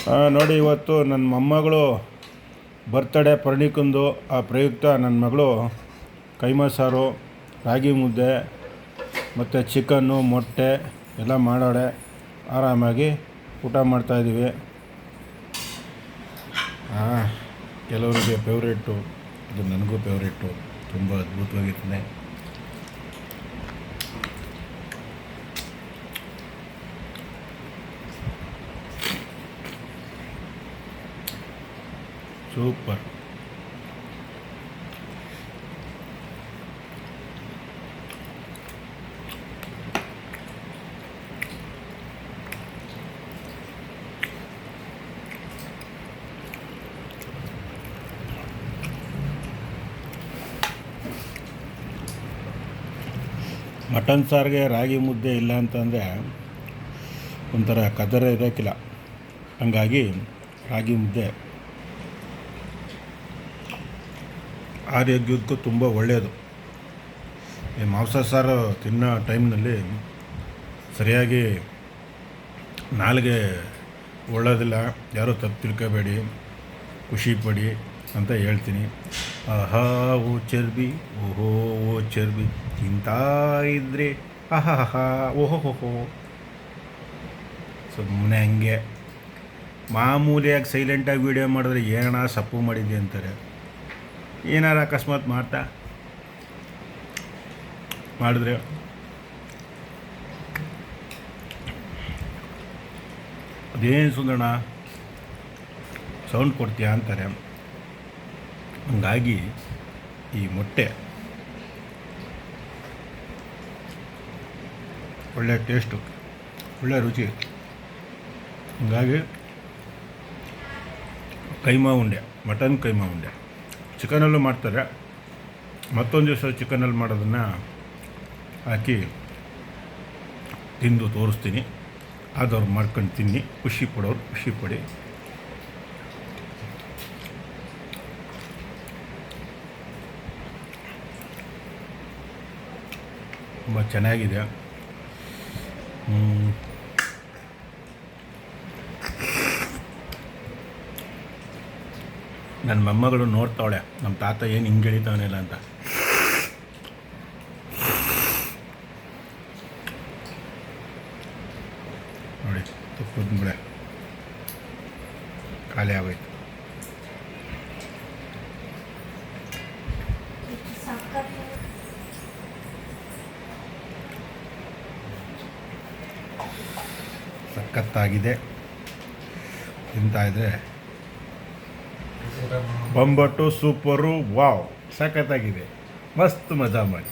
ನೋಡಿ, ಇವತ್ತು ನನ್ನ ಮೊಮ್ಮಗಳು ಬರ್ತಡೇ ಪರ್ಣಿಕಂದು. ಆ ಪ್ರಯುಕ್ತ ನನ್ನ ಮಗಳು ಕೈಮಾ ಸಾರು, ರಾಗಿ ಮುದ್ದೆ ಮತ್ತು ಚಿಕನ್ನು, ಮೊಟ್ಟೆ ಎಲ್ಲ ಮಾಡಾಡೆ. ಆರಾಮಾಗಿ ಊಟ ಮಾಡ್ತಾಯಿದ್ದೀವಿ. ಕೆಲವರಿಗೆ ಫೇವ್ರೇಟು, ಇದು ನನಗೂ ಫೇವ್ರೇಟು. ತುಂಬ ಅದ್ಭುತವಾಗಿರ್ತದೆ. ಸೂಪರ್. ಮಟನ್ ಸಾರಿಗೆ ರಾಗಿ ಮುದ್ದೆ ಇಲ್ಲ ಅಂತಂದರೆ ಒಂಥರ ಕದರ ಇರೋಕ್ಕಿಲ್ಲ. ಹಂಗಾಗಿ ರಾಗಿ ಮುದ್ದೆ ಆರೋಗ್ಯಕ್ಕೂ ತುಂಬ ಒಳ್ಳೆಯದು. ಈ ಮಾಂಸ ಸಾರು ತಿನ್ನೋ ಟೈಮ್ನಲ್ಲಿ ಸರಿಯಾಗಿ ನಾಲಿಗೆ ಒಳ್ಳೋದಿಲ್ಲ. ಯಾರೂ ತಪ್ಪು ತಿಳ್ಕೋಬೇಡಿ, ಖುಷಿ ಪಡಿ ಅಂತ ಹೇಳ್ತೀನಿ. ಆಹಾ ಓ ಚರ್ಬಿ, ಓಹೋ ಓ ಚರ್ಬಿ, ತಿಂತಾ ಇದ್ರೆ ಆಹಾ ಓಹೋ. ಸುಮ್ಮನೆ ಹಂಗೆ ಮಾಮೂಲಿಯಾಗಿ ಸೈಲೆಂಟಾಗಿ ವೀಡಿಯೋ ಮಾಡಿದ್ರೆ ಏನೋ ಸಪ್ಪು ಮಾಡಿದ್ದೆ ಅಂತಾರೆ. ಏನಾರು ಅಕಸ್ಮಾತ್ ಮಾಡಿದ್ರೆ ಅದೇನು ಸುಂದರಣ ಸೌಂಡ್ ಕೊಡ್ತೀಯಾ ಅಂತಾರೆ. ಹಂಗಾಗಿ ಈ ಮೊಟ್ಟೆ ಒಳ್ಳೆ ಟೇಸ್ಟು, ಒಳ್ಳೆ ರುಚಿ. ಹಂಗಾಗಿ ಕೈಮಾ ಉಂಡೆ, ಮಟನ್ ಕೈಮಾ ಉಂಡೆ ಚಿಕನಲ್ಲೂ ಮಾಡ್ತಾರೆ. ಮತ್ತೊಂದು ದಿವಸ ಚಿಕನಲ್ಲಿ ಮಾಡೋದನ್ನು ಹಾಕಿ ತಿಂದು ತೋರಿಸ್ತೀನಿ. ಆದವ್ರು ಮಾಡ್ಕೊಂಡು ತಿನ್ನಿ, ಖುಷಿ ಪಡೋರು ಖುಷಿ ಪಡಿ. ತುಂಬ ಚೆನ್ನಾಗಿದೆ. ನನ್ನ ಮೊಮ್ಮಗಳು ನೋಡ್ತಾವಳೆ ನಮ್ಮ ತಾತ ಏನು ಹಿಂಗೆ ಎಳಿತಾವನಿಲ್ಲ ಅಂತ. ನೋಡಿ, ತುಪ್ಪದ ಬಿಡೆ ಖಾಲಿ ಆಗೋಯ್ತು. ಸಖತ್ತಾಗಿದೆ. ತಿಂತಾಯಿದ್ರೆ ಬಂಬಟ್ಟು, ಸೂಪರು, ವಾವ್, ಸಖತ್ತಾಗಿದೆ. ಮಸ್ತ್ ಮಜಾ ಮಾಡಿ.